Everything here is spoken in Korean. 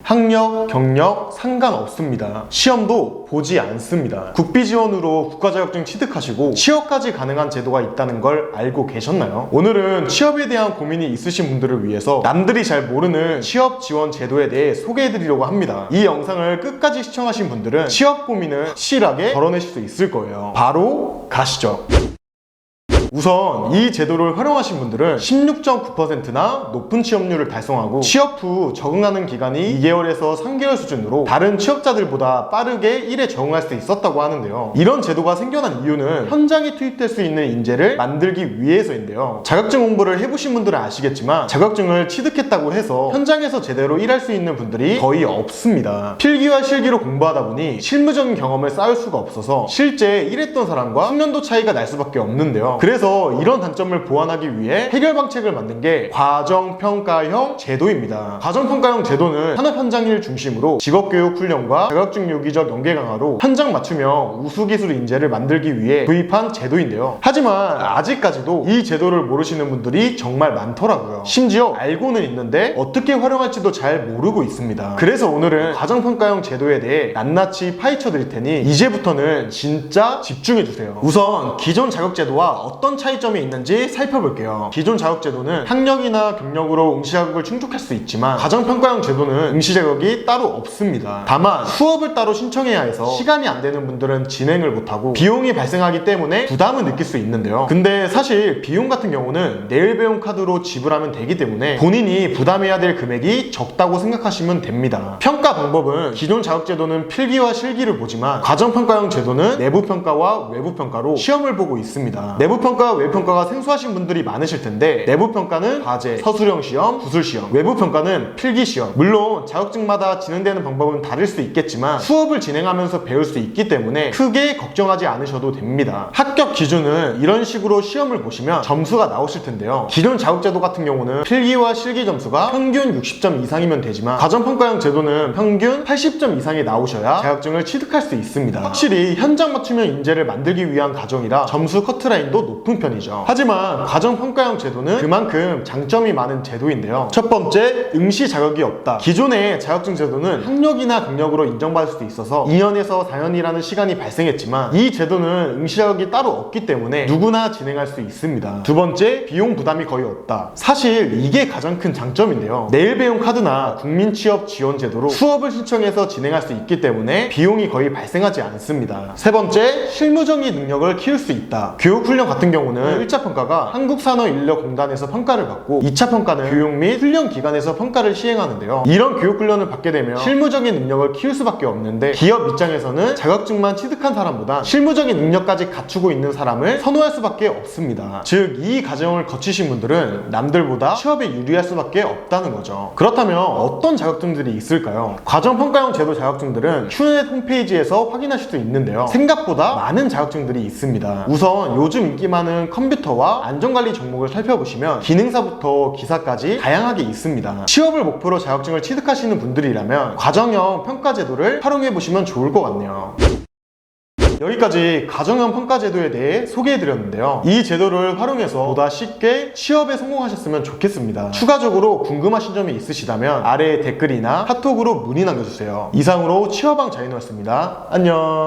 학력, 경력 상관없습니다. 시험도 보지 않습니다. 국비 지원으로 국가자격증 취득하시고 취업까지 가능한 제도가 있다는 걸 알고 계셨나요? 오늘은 취업에 대한 고민이 있으신 분들을 위해서 남들이 잘 모르는 취업 지원 제도에 대해 소개해드리려고 합니다. 이 영상을 끝까지 시청하신 분들은 취업 고민을 확실하게 덜어내실 수 있을 거예요. 바로 가시죠. 우선 이 제도를 활용하신 분들은 16.9%나 높은 취업률을 달성하고 취업 후 적응하는 기간이 2개월에서 3개월 수준으로 다른 취업자들보다 빠르게 일에 적응할 수 있었다고 하는데요. 이런 제도가 생겨난 이유는 현장에 투입될 수 있는 인재를 만들기 위해서인데요. 자격증 공부를 해보신 분들은 아시겠지만 자격증을 취득했다고 해서 현장에서 제대로 일할 수 있는 분들이 거의 없습니다. 필기와 실기로 공부하다 보니 실무적인 경험을 쌓을 수가 없어서 실제 일했던 사람과 숙련도 차이가 날 수밖에 없는데요. 그래서 이런 단점을 보완하기 위해 해결 방책을 만든 게 과정평가형 제도입니다. 과정평가형 제도는 산업 현장일 중심으로 직업교육 훈련과 자격증 유기적 연계 강화로 현장 맞춤형 우수기술 인재를 만들기 위해 도입한 제도인데요. 하지만 아직까지도 이 제도를 모르시는 분들이 정말 많더라고요. 심지어 알고는 있는데 어떻게 활용할지도 잘 모르고 있습니다. 그래서 오늘은 과정평가형 제도에 대해 낱낱이 파헤쳐 드릴 테니 이제부터는 진짜 집중해주세요. 우선 기존 자격제도와 어떤 차이점이 있는지 살펴볼게요. 기존 자격제도는 학력이나 경력으로 응시자격을 충족할 수 있지만 과정평가형 제도는 응시자격이 따로 없습니다. 다만 수업을 따로 신청해야 해서 시간이 안 되는 분들은 진행을 못하고 비용이 발생하기 때문에 부담을 느낄 수 있는데요. 근데 사실 비용 같은 경우는 내일 배움 카드로 지불하면 되기 때문에 본인이 부담해야 될 금액이 적다고 생각하시면 됩니다. 평가 방법은 기존 자격제도는 필기와 실기를 보지만 과정평가형 제도는 내부평가와 외부평가로 시험을 보고 있습니다. 내부평가, 외부평가가 생소하신 분들이 많으실 텐데 내부평가는 과제, 서술형 시험, 구술시험, 외부평가는 필기시험. 물론 자격증마다 진행되는 방법은 다를 수 있겠지만 수업을 진행하면서 배울 수 있기 때문에 크게 걱정하지 않으셔도 됩니다. 합격 기준은 이런 식으로 시험을 보시면 점수가 나오실 텐데요. 기존 자격제도 같은 경우는 필기와 실기 점수가 평균 60점 이상이면 되지만 과정평가형 제도는 평균 80점 이상이 나오셔야 자격증을 취득할 수 있습니다. 확실히 현장 맞춤형 인재를 만들기 위한 과정이라 점수 커트라인도 높은 편이죠. 하지만 과정평가형 제도는 그만큼 장점이 많은 제도인데요. 첫 번째, 응시 자격이 없다. 기존의 자격증 제도는 학력이나 경력으로 인정받을 수도 있어서 2년에서 4년이라는 시간이 발생했지만 이 제도는 응시 자격이 따로 없기 때문에 누구나 진행할 수 있습니다. 두 번째, 비용 부담이 거의 없다. 사실 이게 가장 큰 장점인데요. 내일 배움 카드나 국민취업 지원 제도로 수업을 신청해서 진행할 수 있기 때문에 비용이 거의 발생하지 않습니다. 세 번째, 실무적인 능력을 키울 수 있다. 교육훈련 같은 경우는 1차 평가가 한국산업인력공단에서 평가를 받고 2차 평가는 교육 및 훈련기관에서 평가를 시행하는데요. 이런 교육훈련을 받게 되면 실무적인 능력을 키울 수밖에 없는데 기업 입장에서는 자격증만 취득한 사람보다 실무적인 능력까지 갖추고 있는 사람을 선호할 수밖에 없습니다. 즉, 이 과정을 거치신 분들은 남들보다 취업에 유리할 수밖에 없다는 거죠. 그렇다면 어떤 자격증들이 있을까요? 과정평가형 제도 자격증들은 큐넷 홈페이지에서 확인하실 수 있는데요. 생각보다 많은 자격증들이 있습니다. 우선 요즘 인기 많은 컴퓨터와 안전관리 종목을 살펴보시면 기능사부터 기사까지 다양하게 있습니다. 취업을 목표로 자격증을 취득하시는 분들이라면 과정형 평가제도를 활용해보시면 좋을 것 같네요. 여기까지 가정형 평가제도에 대해 소개해드렸는데요. 이 제도를 활용해서 보다 쉽게 취업에 성공하셨으면 좋겠습니다. 추가적으로 궁금하신 점이 있으시다면 아래 댓글이나 카톡으로 문의 남겨주세요. 이상으로 취업왕 자인호였습니다. 안녕.